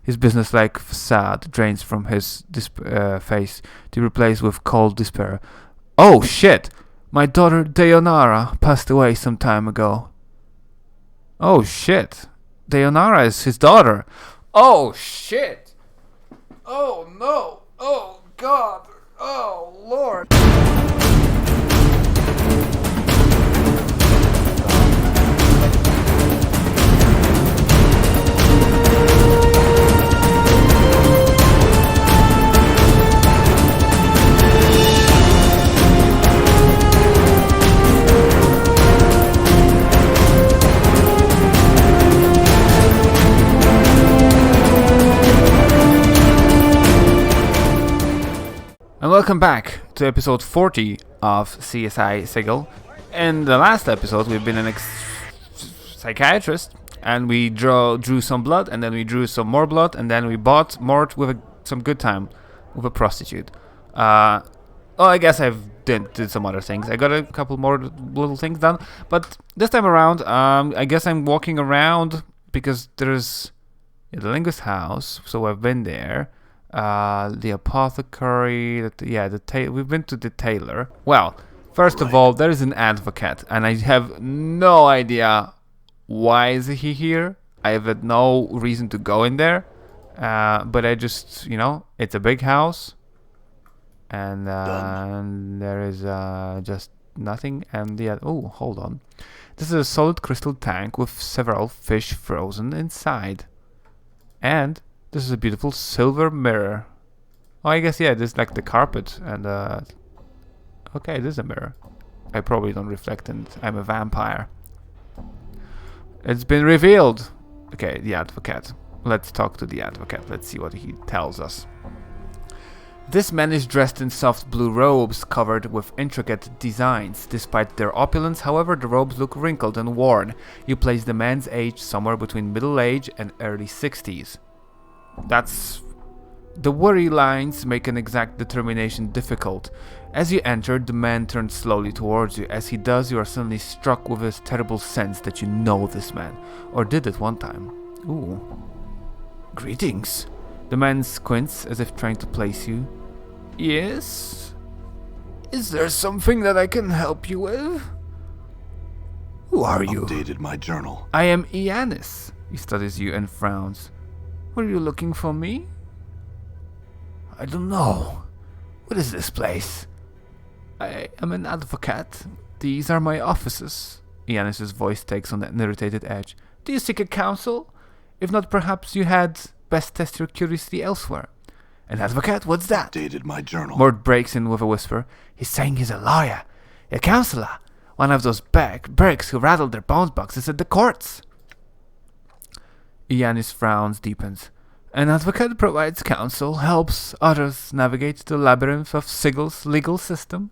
His businesslike facade drains from his face to be replaced with cold despair. Oh shit! My daughter Deonara passed away some time ago. Oh shit! Deonara is his daughter. Oh shit! Oh no! Oh god! Oh lord! And welcome back to episode 40 of CSI Sigil. In the last episode, we've been an psychiatrist, and we drew some blood, and then we drew some more blood, and then we bought more with some good time with a prostitute. Well, I guess I did some other things. I got a couple more little things done, but this time around, I guess I'm walking around because there's the linguist house, so I've been there. The apothecary, we've been to the tailor. Well, first of all, there is an advocate, and I have no idea why is he here. I have had no reason to go in there, but I just, it's a big house, and there is just nothing. And oh, hold on, this is a solid crystal tank with several fish frozen inside, and this is a beautiful silver mirror. Oh, I guess, this is like the carpet. And, okay, this is a mirror. I probably don't reflect, and I'm a vampire. It's been revealed. Okay, the advocate. Let's talk to the advocate. Let's see what he tells us. This man is dressed in soft blue robes covered with intricate designs. Despite their opulence, however, the robes look wrinkled and worn. You place the man's age somewhere between middle age and early 60s. That's... The worry lines make an exact determination difficult. As you enter, the man turns slowly towards you. As he does, you are suddenly struck with a terrible sense that you know this man, or did at one time. Ooh. Greetings. The man squints as if trying to place you. Yes? Is there something that I can help you with? Who are you? Updated my journal. I am Ianis. He studies you and frowns. Were you looking for me? I don't know. What is this place? I am an advocate. These are my offices. Ianis' voice takes on an irritated edge. Do you seek a counsel? If not, perhaps you had best test your curiosity elsewhere. An advocate? What's that? Updated my journal. Mort breaks in with a whisper. He's saying he's a lawyer. A counselor. One of those bricks who rattled their bones boxes at the courts. Ianis' frowns deepens. An advocate provides counsel, helps others navigate the labyrinth of Sigil's legal system,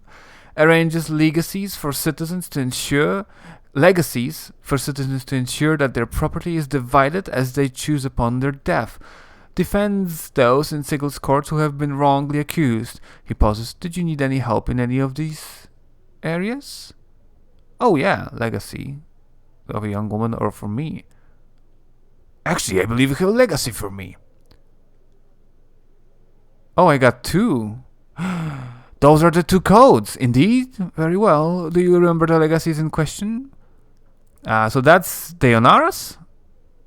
arranges legacies for citizens to ensure that their property is divided as they choose upon their death, defends those in Sigil's courts who have been wrongly accused. He pauses. Did you need any help in any of these areas? Oh yeah, legacy of a young woman, or for me. Actually, I believe you have a legacy for me. Oh, I got 2. Those are the 2 codes. Indeed. Very well. Do you remember the legacies in question? So that's Deonara's?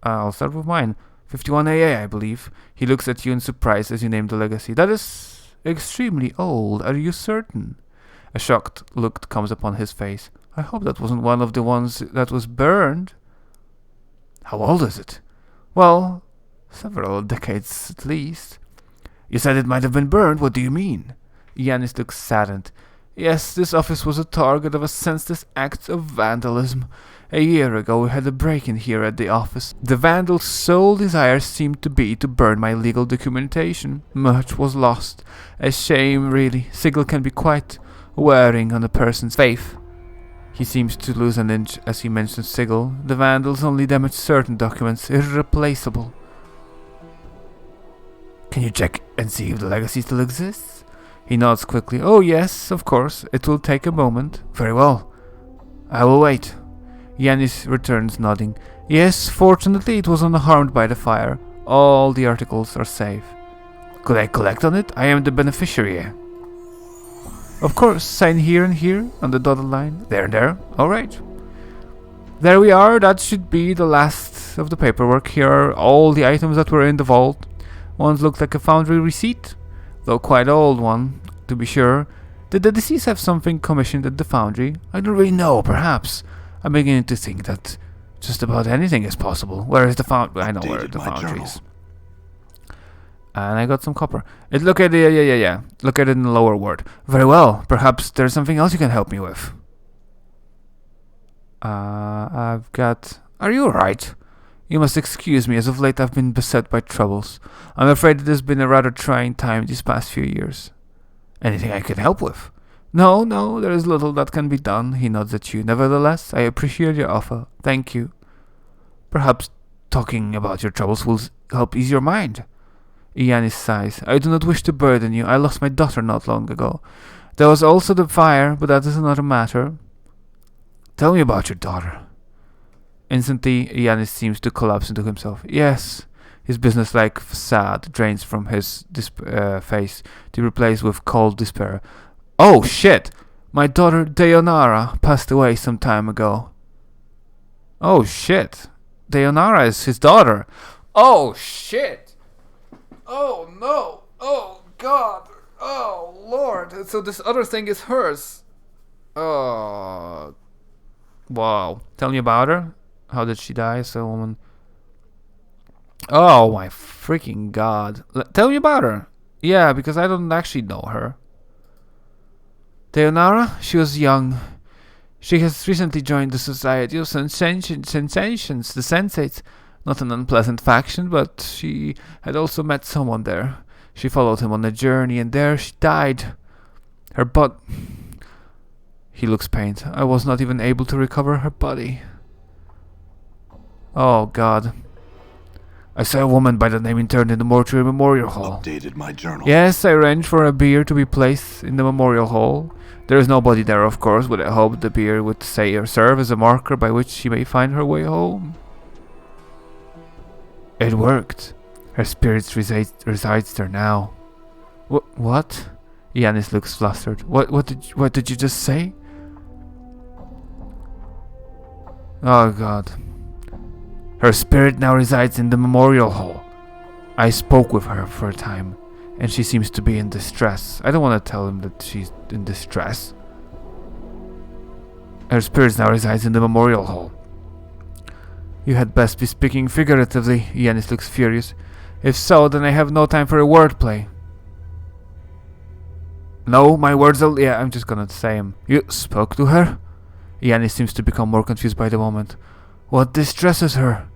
I'll start with mine. 51AA, I believe. He looks at you in surprise as you name the legacy. That is extremely old. Are you certain? A shocked look comes upon his face. I hope that wasn't one of the ones that was burned. How old is it? Well, several decades at least. You said it might have been burned. What do you mean? Ianis looks saddened. Yes, this office was a target of a senseless act of vandalism. A year ago we had a break-in here at the office. The vandal's sole desire seemed to be to burn my legal documentation. Much was lost. A shame, really. Sigil can be quite wearing on a person's faith. He seems to lose an inch as he mentions Sigil. The vandals only damage certain documents, irreplaceable. Can you check and see if the legacy still exists? He nods quickly. Oh yes, of course. It will take a moment. Very well. I will wait. Ianis returns, nodding. Yes, fortunately it was unharmed by the fire. All the articles are safe. Could I collect on it? I am the beneficiary. Of course, sign here and here on the dotted line. There and there. Alright. There we are. That should be the last of the paperwork. Here are all the items that were in the vault. One looked like a foundry receipt, though quite old one, to be sure. Did the deceased have something commissioned at the foundry? I don't really know, perhaps. I'm beginning to think that just about anything is possible. Where is the foundry? I know where the foundry is. And I got some copper. Look at it in the lower ward. Very well. Perhaps there's something else you can help me with. I've got... Are you alright? You must excuse me, as of late I've been beset by troubles. I'm afraid it has been a rather trying time these past few years. Anything I can help with? No, there is little that can be done. He nods at you. Nevertheless, I appreciate your offer. Thank you. Perhaps talking about your troubles will help ease your mind. Yanis sighs. I do not wish to burden you. I lost my daughter not long ago. There was also the fire, but that is another matter. Tell me about your daughter. Instantly, Yanis seems to collapse into himself. Yes. His business-like facade drains from his face to be replaced with cold despair. Oh, shit! My daughter, Deonara, passed away some time ago. Oh, shit. Deonara is his daughter. Oh, shit! Oh, no! Oh, God! Oh, Lord! So this other thing is hers. Oh... Wow. Tell me about her. How did she die? So, woman... Oh my freaking god. Tell me about her. Yeah, because I don't actually know her. Deonara? She was young. She has recently joined the Society of Sensations, the Sensates. Not an unpleasant faction, but she had also met someone there. She followed him on a journey, and there she died. Her He looks pained. I was not even able to recover her body. Oh god. I saw a woman by the name interned in the mortuary memorial hall. Updated my journal. Yes, I arranged for a bier to be placed in the memorial hall. There is nobody there, of course, but I hoped the bier would say or serve as a marker by which she may find her way home. It worked. Her spirit resides there now. What? Yanis looks flustered. What did you just say? Oh god. Her spirit now resides in the memorial hall. I spoke with her for a time, and she seems to be in distress. I don't want to tell him that she's in distress. Her spirit now resides in the memorial hall. You had best be speaking figuratively. Yanis looks furious. If so, then I have no time for a wordplay. No, my words are... Yeah, I'm just gonna say them. You spoke to her? Yanis seems to become more confused by the moment. What distresses her?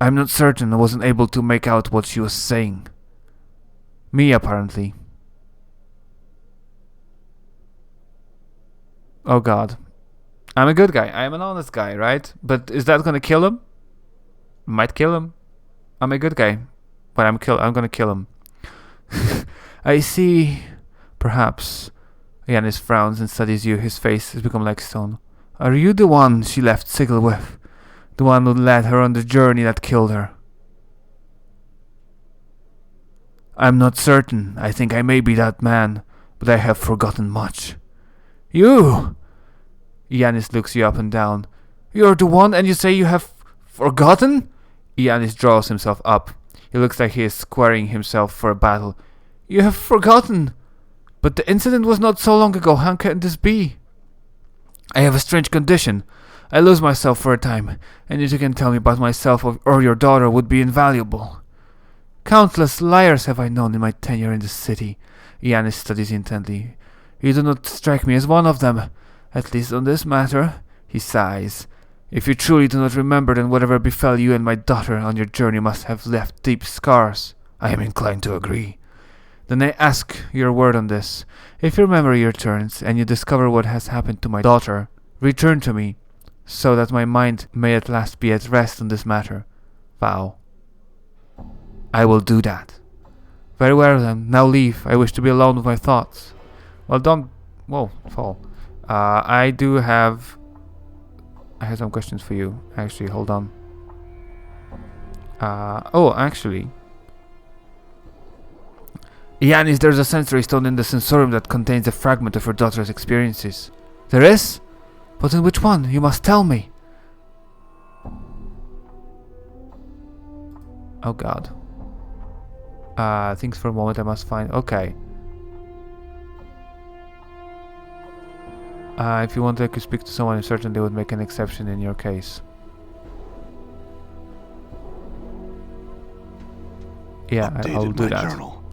I'm not certain. I wasn't able to make out what she was saying. Me, apparently. Oh god. I'm a good guy. I'm an honest guy, right? But is that gonna kill him? Might kill him. I'm a good guy. But I'm gonna kill him. I see. Perhaps. Yanis frowns and studies you. His face has become like stone. Are you the one she left Sigil with? The one who led her on the journey that killed her? I'm not certain. I think I may be that man, but I have forgotten much. You! Yanis looks you up and down. You're the one, and you say you have forgotten? Yanis draws himself up. He looks like he is squaring himself for a battle. You have forgotten? But the incident was not so long ago. How can this be? I have a strange condition. I lose myself for a time, and if you can tell me about myself or your daughter would be invaluable. Countless liars have I known in my tenure in the city. Yanis studies intently. You do not strike me as one of them. At least on this matter. He sighs. If you truly do not remember, then whatever befell you and my daughter on your journey must have left deep scars. I am inclined to agree. Then I ask your word on this. If your memory returns, and you discover what has happened to my daughter, return to me, so that my mind may at last be at rest on this matter. Vow. I will do that. Very well then, now leave. I wish to be alone with my thoughts. Well, don't... Whoa, fall. I have some questions for you. Actually, hold on. Oh, actually. Yanis, there's a sensory stone in the sensorium that contains a fragment of your daughter's experiences. There is? But in which one? You must tell me. Oh god. Thinks for a moment I must find... Okay. If you want, I could speak to someone. I'm certain they would make an exception in your case. Yeah, I'll do that. Journal.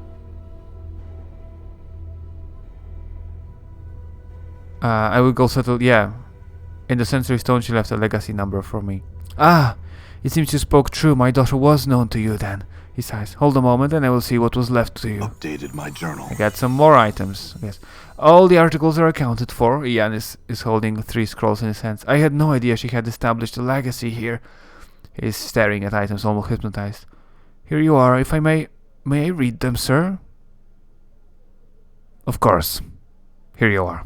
I will go settle... Yeah. In the sensory stone she left a legacy number for me. Ah! It seems you spoke true. My daughter was known to you then. He sighs. Hold a moment and I will see what was left to you. Updated my journal. I got some more items. Yes. All the articles are accounted for. Ian is holding 3 scrolls in his hands. I had no idea she had established a legacy here. He is staring at items, almost hypnotized. Here you are. If I may I read them, sir? Of course. Here you are.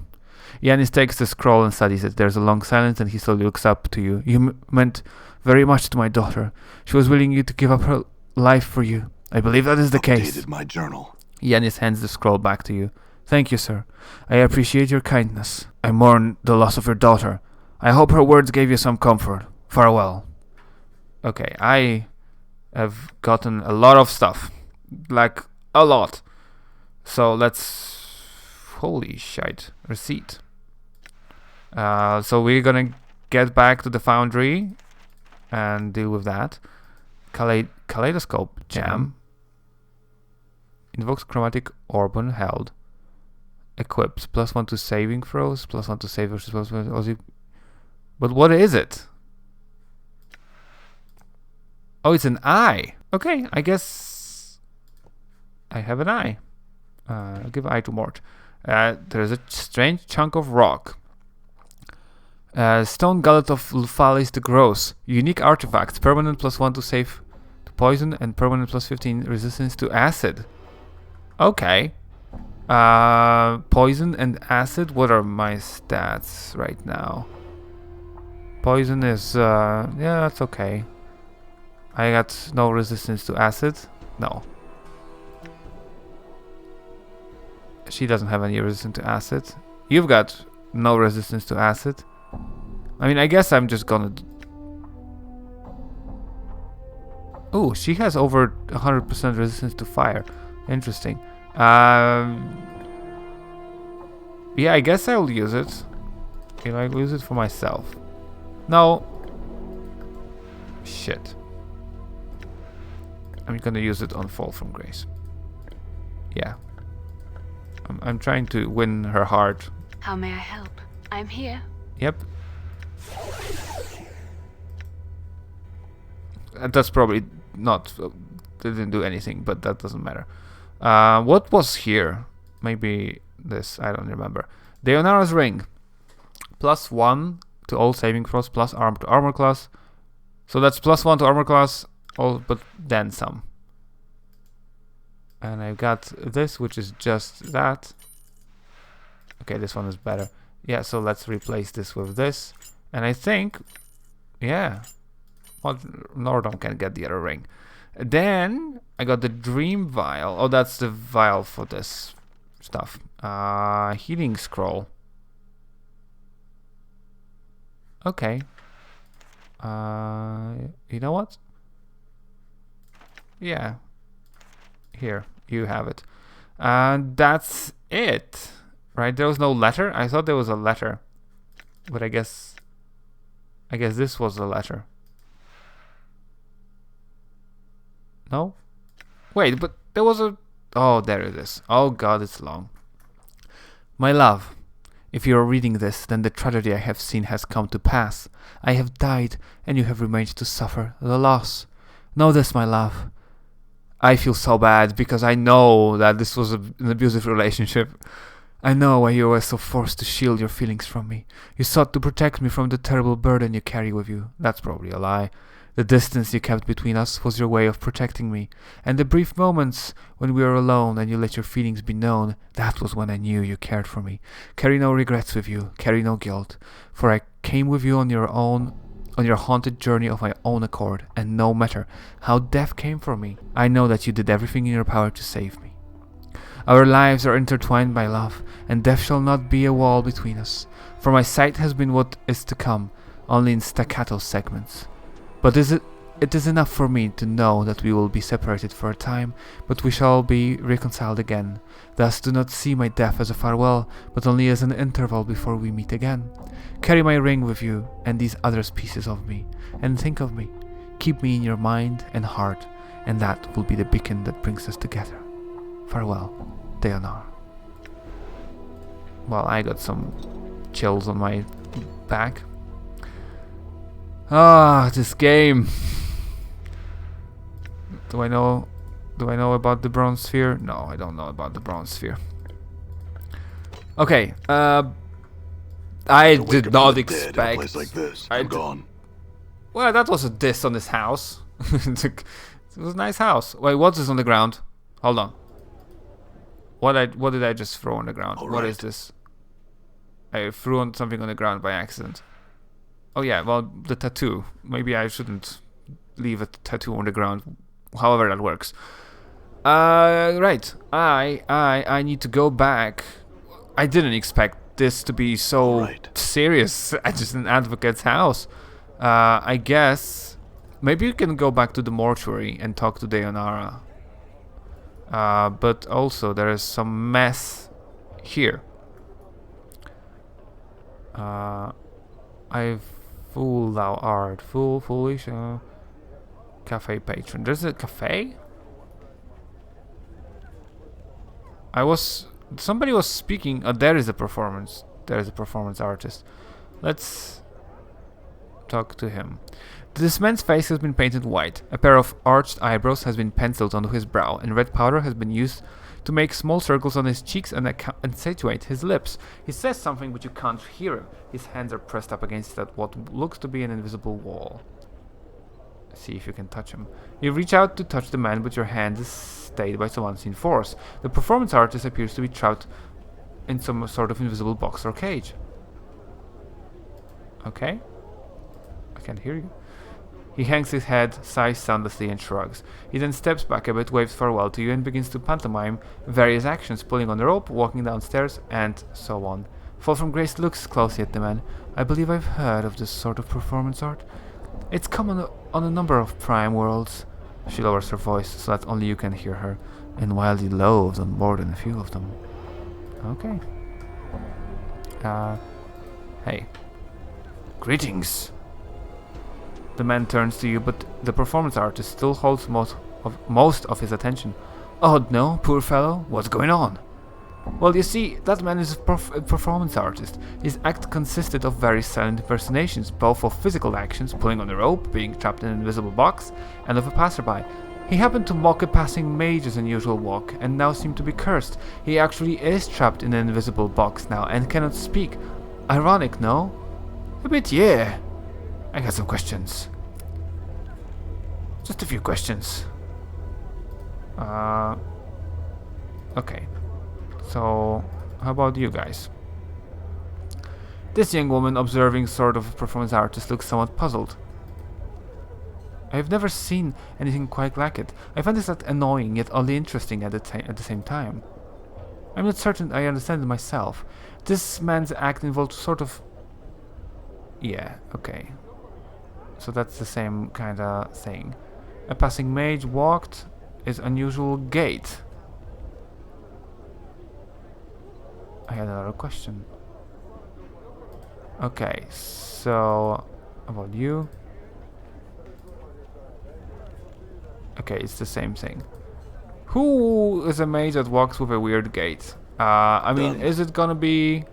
Yanis takes the scroll and studies it. There's a long silence and he slowly looks up to you. You meant very much to my daughter. She was willing you to give up her life for you. I believe that is the case. Updated my journal. Yanis hands the scroll back to you. Thank you, sir. I appreciate your kindness. I mourn the loss of your daughter. I hope her words gave you some comfort. Farewell. Okay, I have gotten a lot of stuff. Like, a lot. So let's... Holy shite. Receipt. So we're gonna get back to the foundry and deal with that. Kaleidoscope Jam. Invokes chromatic orb when held. Equips +1 to saving throws, +1 to save versus +1. But what is it? Oh, it's an eye. Okay, I guess I have an eye. I'll give eye to Mort. There's a strange chunk of rock. Stone Gullet of Luphalis the Gross. Unique artifacts. Permanent +1 to save to poison and permanent +15 resistance to acid. Okay. Poison and acid. What are my stats right now? Poison is... yeah, that's okay. I got no resistance to acid. No. She doesn't have any resistance to acid. You've got no resistance to acid. I mean, I guess I'm just gonna... Oh, she has over 100% resistance to fire. Interesting. Yeah, I guess I'll use it. Can I use it for myself? No. Shit. I'm gonna use it on Fall from Grace. Yeah. I'm trying to win her heart. How may I help? I'm here. Yep. That's probably not... didn't do anything, but that doesn't matter. What was here? Maybe this, I don't remember. Deonara's Ring. +1 to all saving throws, plus arm to armor class. So that's +1 to armor class, all but then some. And I've got this, which is just that. Okay, this one is better. Yeah, so let's replace this with this. And I think, yeah, well, Nordom can get the other ring. Then I got the Dream Vial. Oh, that's the vial for this stuff. Healing Scroll. Okay. You know what? Yeah. Here, you have it. That's it. Right? There was no letter? I thought there was a letter. But I guess this was a letter. No? Wait, but there was a... Oh, there it is. Oh god, it's long. My love, if you are reading this, then the tragedy I have seen has come to pass. I have died, and you have remained to suffer the loss. Know this, my love. I feel so bad, because I know that this was an abusive relationship. I know why you were so forced to shield your feelings from me. You sought to protect me from the terrible burden you carry with you. That's probably a lie. The distance you kept between us was your way of protecting me. And the brief moments when we were alone and you let your feelings be known, that was when I knew you cared for me. Carry no regrets with you. Carry no guilt. For I came with you on on your haunted journey of my own accord, and no matter how death came for me, I know that you did everything in your power to save me. Our lives are intertwined by love, and death shall not be a wall between us, for my sight has been what is to come, only in staccato segments. But it is enough for me to know that we will be separated for a time, but we shall be reconciled again. Thus do not see my death as a farewell, but only as an interval before we meet again. Carry my ring with you and these other pieces of me, and think of me. Keep me in your mind and heart, and that will be the beacon that brings us together. Farewell, Deonar. Well, I got some chills on my back. Ah, this game. Do I know about the Bronze Sphere? No, I don't know about the Bronze Sphere. Okay, I did not expect. In a place like this. I'm gone. Well, that was a diss on this house. It was a nice house. Wait, what's this on the ground? Hold on. What did I just throw on the ground? What is this? I threw on something on the ground by accident. Oh yeah, well, the tattoo. Maybe I shouldn't leave a tattoo on the ground. However that works. Right. I need to go back. I didn't expect this to be so serious at just an advocate's house. I guess maybe you can go back to the mortuary and talk to Deonara. But also there is some mess here. Fool thou art, foolish. Cafe patron. There's a cafe? Somebody was speaking. There is a performance. There is a performance artist. Let's talk to him. This man's face has been painted white. A pair of arched eyebrows has been penciled onto his brow, and red powder has been used to make small circles on his cheeks and accentuate his lips. He says something, but you can't hear him. His hands are pressed up against what looks to be an invisible wall. See if you can touch him. You reach out to touch the man, but your hand is stayed by some unseen force. The performance artist appears to be trapped in some sort of invisible box or cage. Okay? I can't hear you. He hangs his head, sighs soundlessly, and shrugs. He then steps back a bit, waves farewell to you, and begins to pantomime various actions, pulling on the rope, walking downstairs, and so on. Fall from Grace looks closely at the man. I believe I've heard of this sort of performance art. It's common on a number of prime worlds. She lowers her voice so that only you can hear her, and wildly loathes on more than a few of them. Okay. Hey. Greetings. The man turns to you, but the performance artist still holds most of his attention. Oh no, poor fellow, what's going on? Well, you see, that man is a performance artist. His act consisted of very silent impersonations, both of physical actions, pulling on the rope, being trapped in an invisible box, and of a passerby. He happened to mock a passing mage's unusual walk, and now seemed to be cursed. He actually is trapped in an invisible box now, and cannot speak. Ironic, no? A bit, yeah. I got some questions. Just a few questions. Okay. So, how about you guys? This young woman, observing sort of a performance artist, looks somewhat puzzled. I have never seen anything quite like it. I find this that annoying, yet oddly interesting at the same time. I'm not certain I understand it myself. This man's act involved sort of... Yeah, okay. So that's the same kind of thing. A passing mage walked his unusual gait. I had another question. Okay, so about you. Okay, it's the same thing. Who is a mage that walks with a weird gait? I mean, is it gonna be...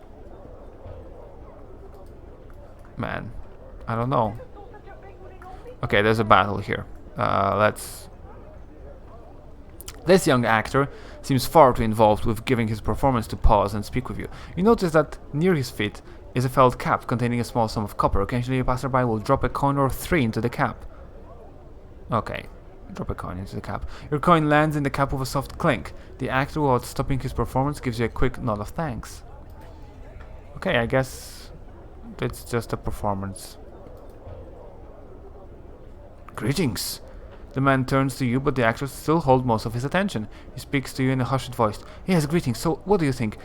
Man, I don't know. Okay, there's a battle here. Let's... This young actor seems far too involved with giving his performance to pause and speak with you. You notice that near his feet is a felt cap containing a small sum of copper. Occasionally a passerby will drop a coin or three into the cap. Okay, drop a coin into the cap. Your coin lands in the cap with a soft clink. The actor, without stopping his performance, gives you a quick nod of thanks. Okay, I guess it's just a performance. Greetings. The man turns to you, but the actor still holds most of his attention. He speaks to you in a hushed voice. Yes, greetings. So, what do you think?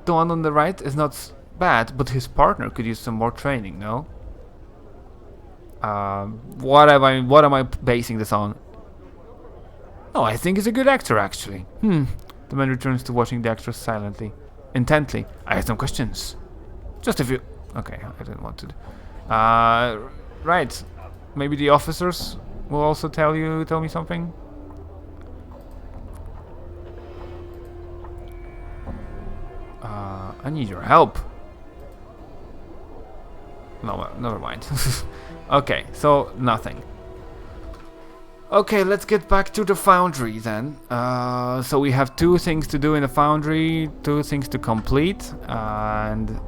The one on the right is not bad, but his partner could use some more training, no? What am I basing this on? Oh, I think he's a good actor, actually. The man returns to watching the actress silently. Intently. I have some questions. Just a few. Okay, I didn't want to. Right. Maybe the officers will also tell me something. I need your help. No, never mind. Okay, so nothing. Okay, let's get back to the foundry then. So we have 2 things to do in the foundry, 2 things to complete, and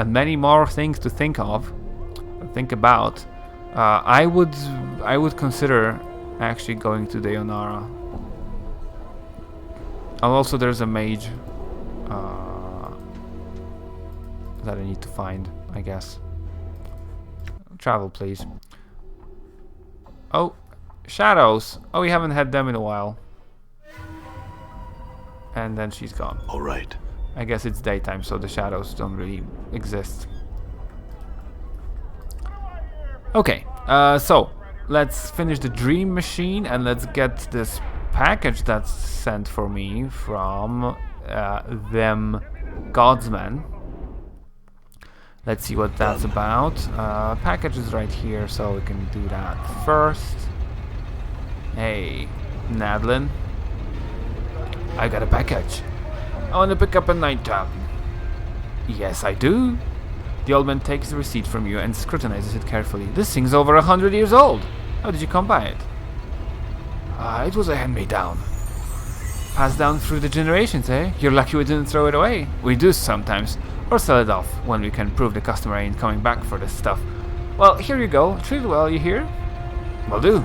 many more things to think about. I would consider actually going to the Onara. And also there's a mage that I need to find, I guess. Travel, please. Oh, shadows. Oh, we haven't had them in a while. And then she's gone. All right. I guess it's daytime, so the shadows don't really exist. Okay, so let's finish the dream machine and let's get this package that's sent for me from them Godsmen. Let's see what that's about. Package is right here, so we can do that first. Hey, Nadlin. I got a package. I want to pick up a nightcap. Yes, I do. The old man takes the receipt from you and scrutinizes it carefully. This thing's over 100 years old. How did you come by it? It was a hand-me-down. Passed down through the generations, eh? You're lucky we didn't throw it away. We do sometimes. Or sell it off when we can prove the customer ain't coming back for this stuff. Well, here you go. Treat it well, you hear? Will do.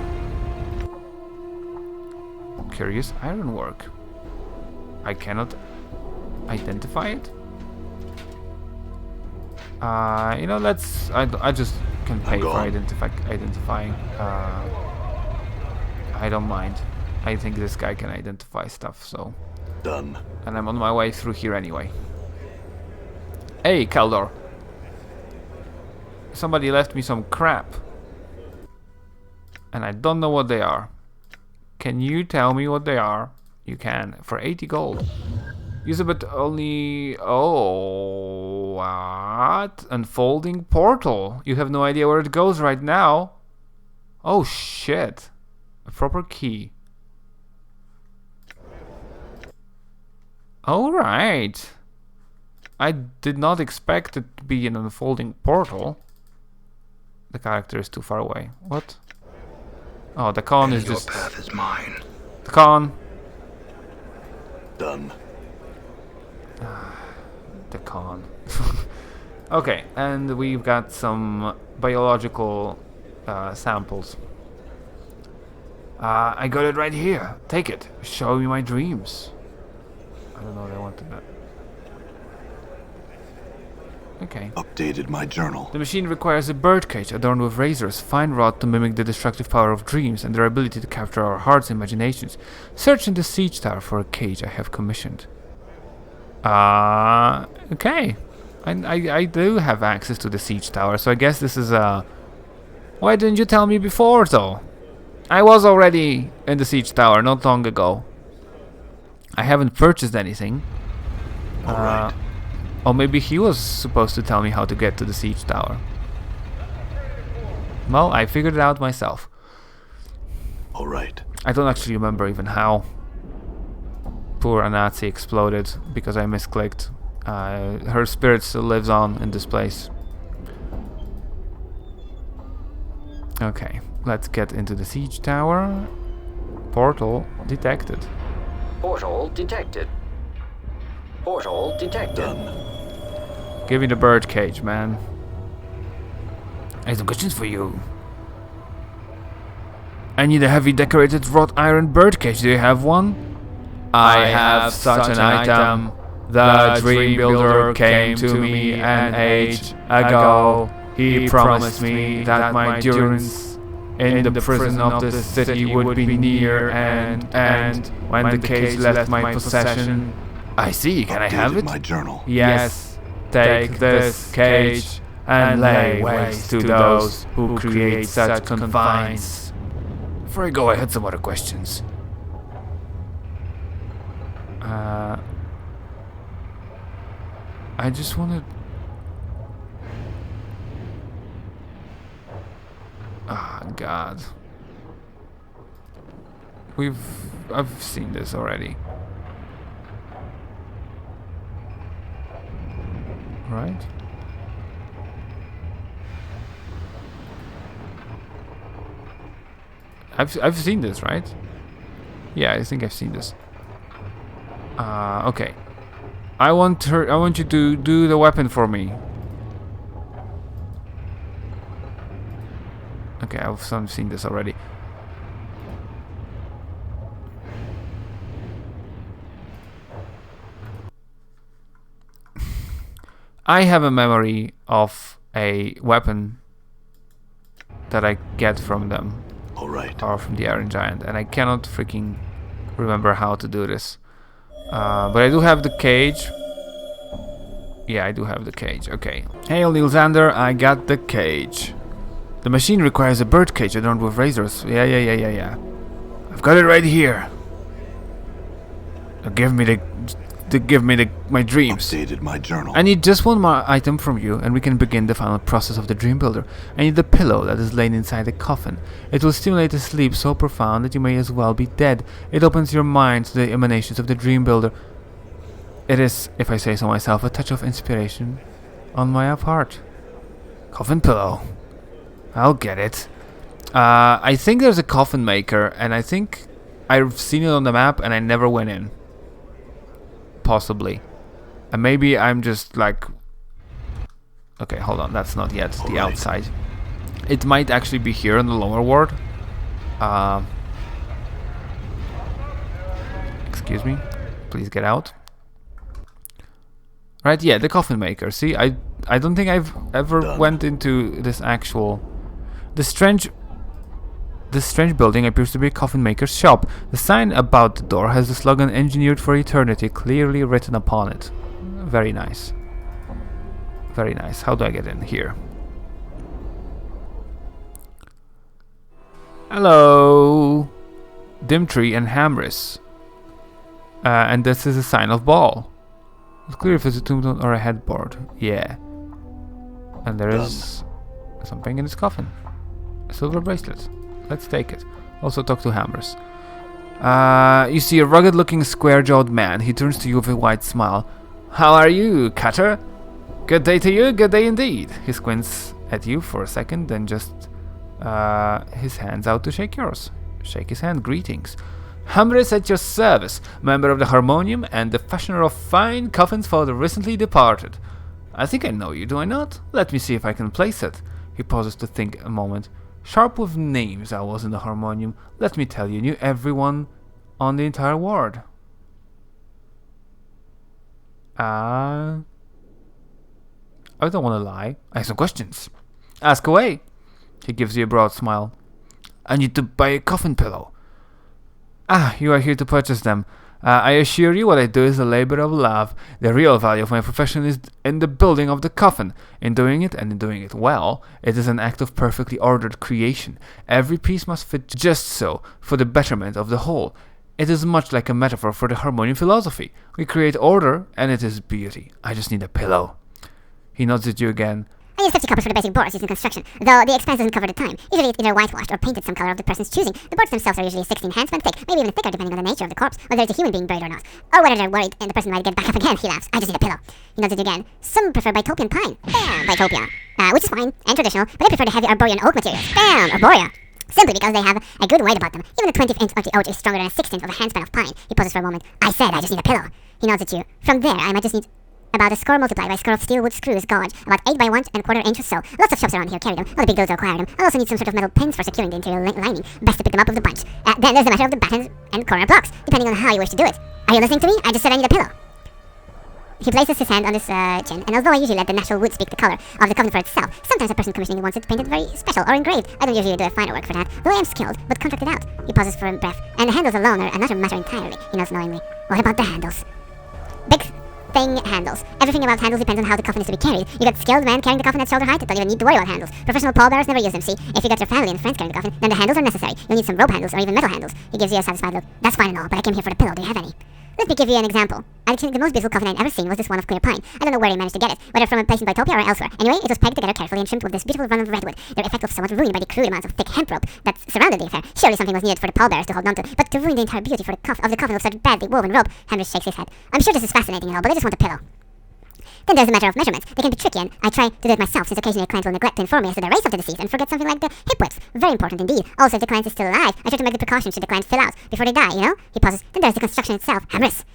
Curious ironwork. I cannot identify it. You know, let's. I just can pay for identifying. I don't mind. I think this guy can identify stuff, so. Done. And I'm on my way through here anyway. Hey, Kaldor. Somebody left me some crap. And I don't know what they are. Can you tell me what they are? You can. For 80 gold. Use it but only... Oh... What? Unfolding portal. You have no idea where it goes right now. Oh shit. A proper key. Alright. I did not expect it to be an unfolding portal. The character is too far away. What? Oh, the con is just... Your path is mine. The con. Done. The con. Okay, and we've got some biological samples. I got it right here. Take it. Show me my dreams. I don't know what I wanted that. Okay. Updated my journal. The machine requires a birdcage adorned with razors, fine wrought to mimic the destructive power of dreams and their ability to capture our hearts' imaginations. Search in the siege tower for a cage I have commissioned. Okay. I do have access to the siege tower, so I guess this is Why didn't you tell me before, though? I was already in the siege tower not long ago. I haven't purchased anything. Alright. Or maybe he was supposed to tell me how to get to the siege tower. Well, I figured it out myself. Alright. I don't actually remember even how. Poor Anatsi exploded because I misclicked. Her spirit still lives on in this place. Okay, let's get into the siege tower. Portal detected. Portal detected. Portal detected. Done. Give me the bird cage, man. I have some questions for you. I need a heavy decorated wrought iron bird cage. Do you have one? I have such an item. The Dream Builder came to me an age ago. He promised me that my endurance in the prison of the city would be near, and when the cage left my possession. I see, can I have Updated it? my journal. Yes, take this cage and lay waste to those who create such confines. Before I go, I had some other questions. I just wanted... Ah, God. I've seen this already. Right? I've seen this, right? Yeah, I think I've seen this. Okay. I want you to do the weapon for me. Okay, I've seen this already. I have a memory of a weapon that I get from them. All right. Or from the Iron Giant, and I cannot freaking remember how to do this. But I do have the cage. Yeah, I do have the cage. Okay. Hail, Xander, I got the cage. The machine requires a bird cage adorned with razors. Yeah. I've got it right here. Now give me my dreams. Updated my journal. I need just one more item from you, and we can begin the final process of the Dream Builder. I need the pillow that is laid inside the coffin. It will stimulate a sleep so profound that you may as well be dead. It opens your mind to the emanations of the Dream Builder. It is, if I say so myself, a touch of inspiration on my part. Coffin pillow. I'll get it. I think there's a coffin maker, and I think I've seen it on the map, and I never went in. Possibly. And maybe I'm just like... Okay, hold on, that's not yet the outside. It might actually be here in the lower ward. Excuse me. Please get out. Right, yeah, the coffin maker. See, I don't think I've ever went into this actual... This strange building appears to be a coffin maker's shop. The sign about the door has the slogan "Engineered for Eternity" clearly written upon it. Very nice. Very nice. How do I get in here? Hello! Dimtree and Hamris. And this is a sign of Ball. It's clear if it's a tombstone or a headboard. Yeah. And there is something in this coffin. A silver bracelet. Let's take it. Also talk to Hammers. You see a rugged-looking, square-jawed man. He turns to you with a wide smile. How are you, Cutter? Good day to you, good day indeed. He squints at you for a second, then just his hands out to shake yours. Shake his hand. Greetings. Hamris at your service, member of the Harmonium and the fashioner of fine coffins for the recently departed. I think I know you, do I not? Let me see if I can place it. He pauses to think a moment. Sharp with names I was in the Harmonium. Let me tell you, knew everyone on the entire ward. I don't want to lie. I have some questions. Ask away. He gives you a broad smile. I need to buy a coffin pillow. Ah, you are here to purchase them. I assure you what I do is a labor of love. The real value of my profession is in the building of the coffin. In doing it, and in doing it well, it is an act of perfectly ordered creation. Every piece must fit just so, for the betterment of the whole. It is much like a metaphor for the Harmonium philosophy. We create order, and it is beauty. I just need a pillow. He nods at you again. I use 50 coppers for the basic boards used in construction, though the expense doesn't cover the time. Usually it's either whitewashed or painted some color of the person's choosing. The boards themselves are usually 16 handspan thick, maybe even thicker depending on the nature of the corpse, whether it's a human being buried or not. Or whether they're worried and the person might get back up again. He laughs. I just need a pillow. He nods at you again. Some prefer Bitopian pine. Bam! Bitopia. Which is fine and traditional, but I prefer the heavy Arborian oak materials. Bam! Arborea. Simply because they have a good weight about them. Even a 20th inch of the oak is stronger than a 16th of a handspan of pine. He pauses for a moment. I said I just need a pillow. He nods at you. From there, I might just need about a score multiplied by a score of steel wood screws gauge, about 8 by 1¼ inch or so. Lots of shops around here carry them. All the big builders require them. I also need some sort of metal pins for securing the interior lining. Best to pick them up with the bunch. Then there's the matter of the battens and corner blocks, depending on how you wish to do it. Are you listening to me? I just said I need a pillow. He places his hand on his chin, and although I usually let the natural wood speak the color of the coffin for itself, sometimes a person commissioning wants it painted very special or engraved. I don't usually do a finer work for that, though I am skilled, but contracted out. He pauses for a breath, and the handles alone are another matter entirely, he nods knowingly. What about the handles? Big thing handles. Everything about handles depends on how the coffin is to be carried. You got skilled men carrying the coffin at shoulder height, don't even need to worry about handles. Professional pallbearers never use them, see? If you got your family and friends carrying the coffin, then the handles are necessary. You'll need some rope handles or even metal handles. He gives you a satisfied look. That's fine and all, but I came here for the pillow. Do you have any? Let me give you an example. I think the most beautiful coffin I'd ever seen was this one of clear pine. I don't know where they managed to get it, whether from a place in Bitopia or elsewhere. Anyway, it was pegged together carefully and trimmed with this beautiful run of redwood, their effect was somewhat ruined by the crude amounts of thick hemp rope that surrounded the affair. Surely something was needed for the pallbearers to hold onto, but to ruin the entire beauty for the of the coffin with such badly woven rope. Henry shakes his head. I'm sure this is fascinating and all, but I just want a pillow. Then there's the matter of measurements. They can be tricky, and I try to do it myself, since occasionally a client will neglect to inform me as to the race of the deceased and forget something like the hip width. Very important indeed. Also, if the client is still alive, I try to make the precautions should the client fill out before they die, you know? He pauses. Then there's the construction itself. Hammerus.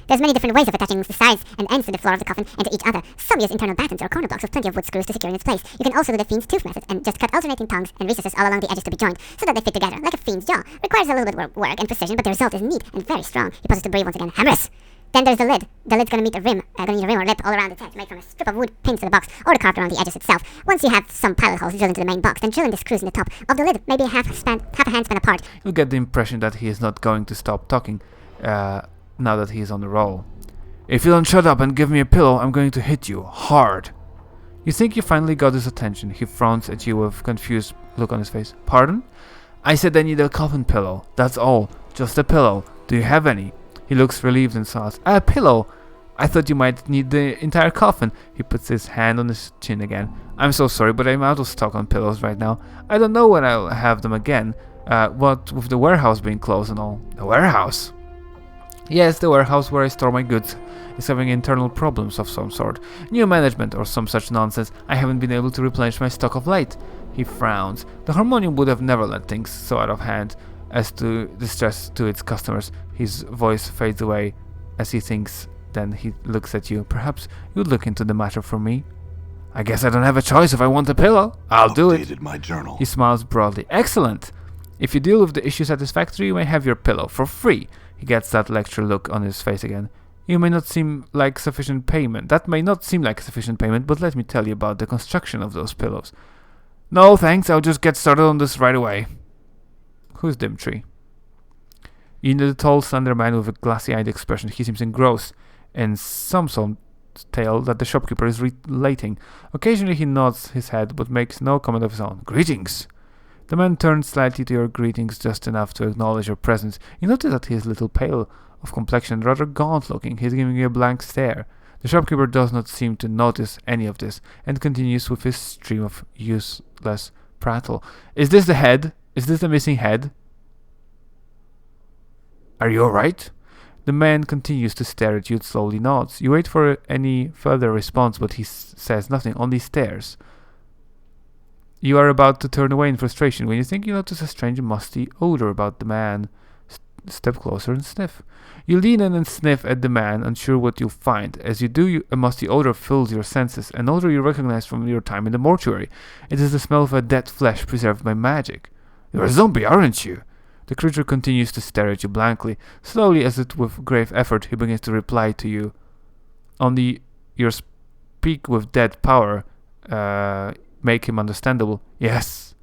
There's many different ways of attaching the sides and ends to the floor of the coffin and to each other. Some use internal battens or corner blocks with plenty of wood screws to secure in its place. You can also do the fiend's tooth method and just cut alternating tongues and recesses all along the edges to be joined, so that they fit together, like a fiend's jaw. Requires a little bit of work and precision, but the result is neat and very strong. He pauses to breathe once again. Hammerus. Then there's the lid. The lid's gonna need a rim or lip all around its edge, made from a strip of wood pinned to the box, or carved around the edges itself. Once you have some pilot holes drilled into the main box, then drill in the screws in the top of the lid, maybe half a hand span apart. You get the impression that he is not going to stop talking now that he is on the roll. If you don't shut up and give me a pillow, I'm going to hit you hard. You think you finally got his attention. He frowns at you with a confused look on his face. Pardon? I said I need a coffin pillow. That's all. Just a pillow. Do you have any? He looks relieved and says, a pillow? I thought you might need the entire coffin. He puts his hand on his chin again. I'm so sorry, but I'm out of stock on pillows right now. I don't know when I'll have them again. What with the warehouse being closed and all. The warehouse? Yes, the warehouse where I store my goods is having internal problems of some sort. New management or some such nonsense. I haven't been able to replenish my stock of late. He frowns. The harmonium would have never let things so out of hand as to distress to its customers. His voice fades away as he thinks. Then he looks at you. Perhaps you'd look into the matter for me. I guess I don't have a choice if I want a pillow. I'll do it. Updated my journal. He smiles broadly. Excellent. If you deal with the issue satisfactorily, you may have your pillow for free. He gets that lecture look on his face again. You may not seem like sufficient payment. That may not seem like sufficient payment, but let me tell you about the construction of those pillows. No, thanks. I'll just get started on this right away. Who's Dimtree? You know the tall, slender man with a glassy-eyed expression. He seems engrossed in some tale that the shopkeeper is relating. Occasionally he nods his head, but makes no comment of his own. Greetings! The man turns slightly to your greetings, just enough to acknowledge your presence. You notice that he is a little pale of complexion, rather gaunt-looking. He is giving you a blank stare. The shopkeeper does not seem to notice any of this, and continues with his stream of useless prattle. Is this the head? Is this the missing head? Are you alright? The man continues to stare at you, slowly nods. You wait for any further response, but he says nothing, only stares. You are about to turn away in frustration when you think you notice a strange musty odor about the man. Step closer and sniff. You lean in and sniff at the man, unsure what you'll find. As you do, a musty odor fills your senses, an odor you recognize from your time in the mortuary. It is the smell of a dead flesh preserved by magic. You're a zombie, aren't you? The creature continues to stare at you blankly. Slowly, as if with grave effort, he begins to reply to you. Only your speak with dead power make him understandable. Yes.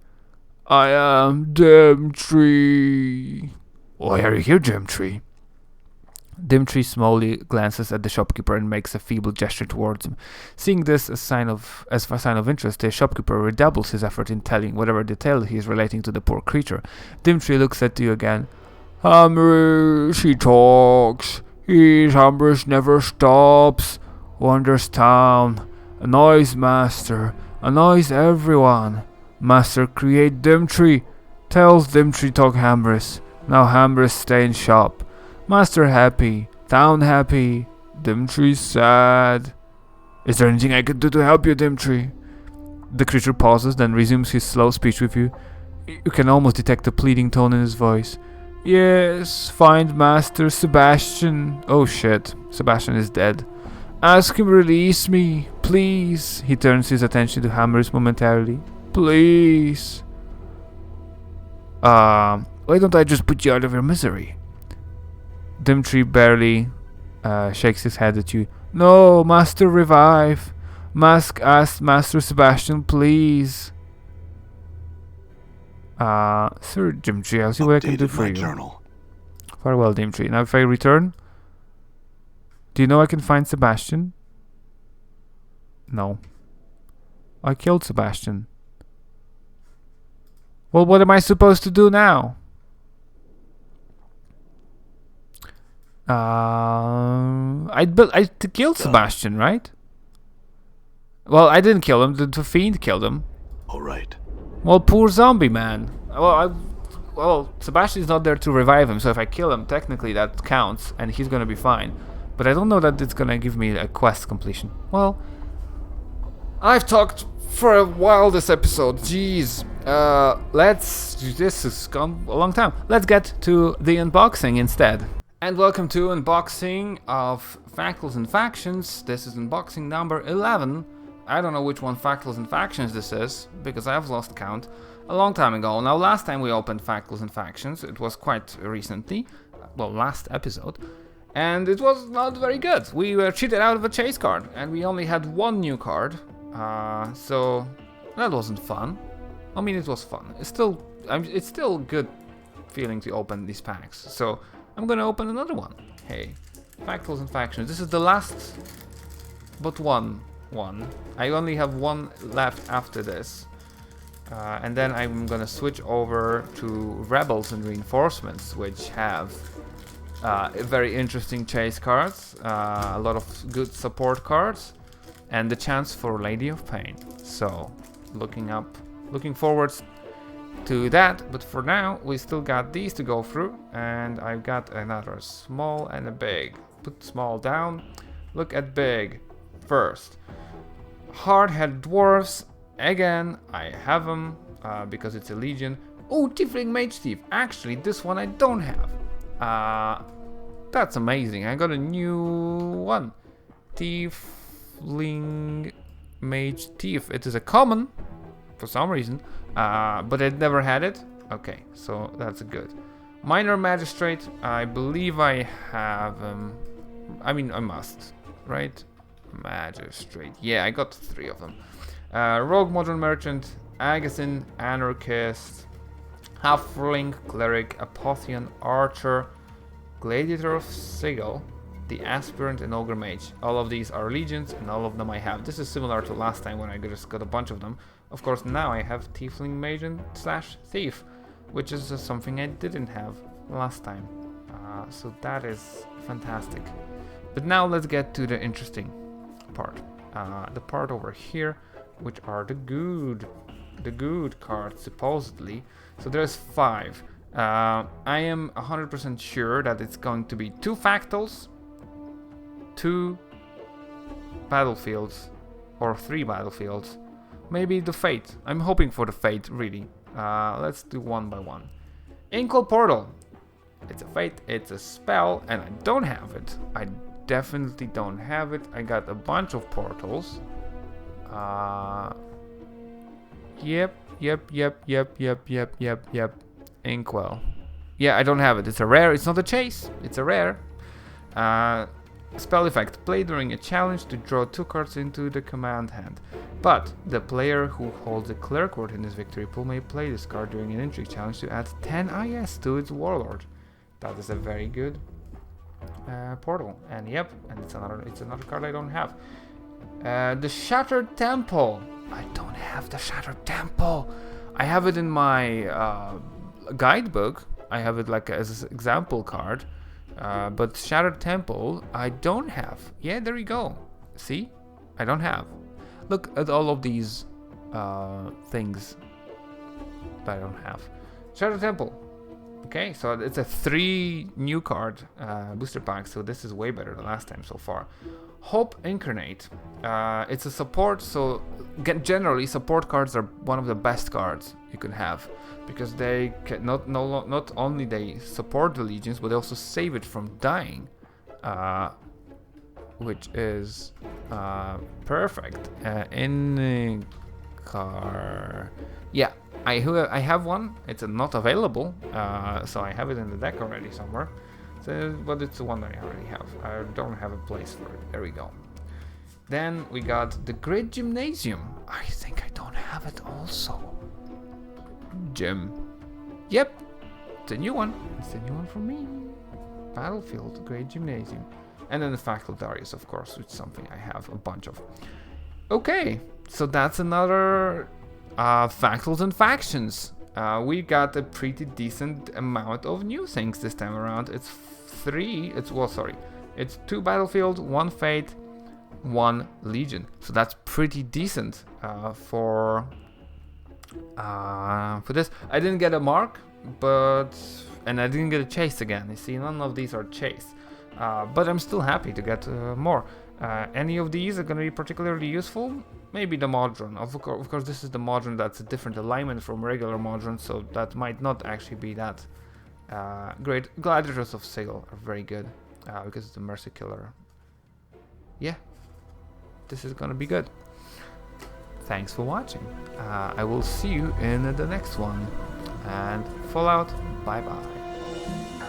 I am Dimtree. Why are you here, Dimtree? Dimtree slowly glances at the shopkeeper and makes a feeble gesture towards him. Seeing this as a sign of interest, the shopkeeper redoubles his effort in telling whatever detail he is relating to the poor creature. Dimtree looks at you again. Hamrish, he talks. His Hamrish never stops. Wanders town. Annoys master. Annoys everyone. Master create Dimtree. Tells Dimtree talk Hamrish. Now Hamrish stay in shop. Master happy, town happy, Dimtree sad. Is there anything I could do to help you, Dimtree? The creature pauses, then resumes his slow speech with you. You can almost detect a pleading tone in his voice. Yes, find Master Sebastian. Oh shit, Sebastian is dead. Ask him release me, please. He turns his attention to Hammers momentarily. Please. Why don't I just put you out of your misery? Dimtree barely shakes his head at you. No, Master Revive. Master Sebastian, please. Sir Dimitri, I'll see what I can do Updated for my you. journal. Farewell, Dimitri. Now if I return, do you know I can find Sebastian? No. I killed Sebastian. Well, what am I supposed to do now? I killed Sebastian, right? Well, I didn't kill him. The fiend killed him. All right. Well, poor zombie man. Well, Sebastian's not there to revive him, so if I kill him, technically that counts, and he's gonna be fine. But I don't know that it's gonna give me a quest completion. Well, I've talked for a while this episode. Jeez. This has gone a long time. Let's get to the unboxing instead. And welcome to unboxing of Factals and Factions. This is unboxing number 11. I don't know which one Factals and Factions this is, because I've lost count a long time ago. Now, last time we opened Factals and Factions, it was quite recently, well, last episode, and it was not very good. We were cheated out of a chase card, and we only had one new card, so that wasn't fun. I mean, it was fun. It's still good feeling to open these packs, so I'm gonna open another one. Hey, Factals and Factions. This is the last but one. I only have one left after this. And then I'm gonna switch over to Rebels and Reinforcements, which have very interesting chase cards, a lot of good support cards, and the chance for Lady of Pain. So, looking forward to that, but for now we still got these to go through, and I've got another small and a big. Put small down, look at big first. Hard-headed dwarves, again, I have them because it's a legion. Oh, Tiefling Mage Thief. Actually, this one I don't have. That's amazing. I got a new one. Tiefling Mage Thief. It is a common for some reason, but I never had it. Okay, so that's good. Minor Magistrate. I believe I have. I mean, I must, right? Magistrate. Yeah, I got 3 of them. Rogue Modern Merchant, Agassiz, Anarchist, Halfling, Cleric, Apotheon, Archer, Gladiator of Sigil, the Aspirant, and Ogre Mage. All of these are legions, and all of them I have. This is similar to last time when I just got a bunch of them. Of course, now I have Tiefling Mage and / Thief, which is something I didn't have last time. So that is fantastic. But now let's get to the interesting part. The part over here, which are the good cards, supposedly. So there's 5. I am 100% sure that it's going to be 2 Factals, 2 battlefields, or 3 battlefields. Maybe the Fate. I'm hoping for the Fate, really. Let's do one by one. Inkwell Portal. It's a Fate, it's a spell, and I don't have it. I definitely don't have it. I got a bunch of portals. Yep. Inkwell. Yeah, I don't have it. It's a rare. It's not a chase. It's a rare. Spell effect. Play during a challenge to draw 2 cards into the command hand. But the player who holds a cleric word in his victory pool may play this card during an intrigue challenge to add 10 IS to its warlord. That is a very good portal. And yep, and it's another card I don't have. The Shattered Temple. I don't have the Shattered Temple. I have it in my guidebook. I have it like as an example card. But Shattered Temple, I don't have. Yeah, there you go. See? I don't have. Look at all of these things that I don't have. Shattered Temple. Okay, so it's a 3 new card booster pack, so this is way better than last time so far. Hope Incarnate. It's a support, so generally support cards are one of the best cards you can have, because they can not only they support the legions, but they also save it from dying, which is perfect. In car, yeah, I have one. It's not available, so I have it in the deck already somewhere. But it's the one I already have. I don't have a place for it. There we go. Then we got the Great Gymnasium. I think I don't have it also. Gym. Yep. It's a new one. It's a new one for me. Battlefield, Great Gymnasium. And then the Factal Darius, of course, which is something I have a bunch of. Okay, so that's another Factals and Factions. We got a pretty decent amount of new things this time around. It's 2 Battlefield, 1 Fate, 1 Legion. So that's pretty decent for this. I didn't get a mark, and I didn't get a chase again. You see, none of these are chase. But I'm still happy to get more. Any of these are going to be particularly useful? Maybe the Modron. Of course, this is the Modron that's a different alignment from regular Modron, so that might not actually be that great. Gladiators of Sigil are very good because it's the Mercy Killer. Yeah, this is going to be good. Thanks for watching. I will see you in the next one. And Fallout, bye bye.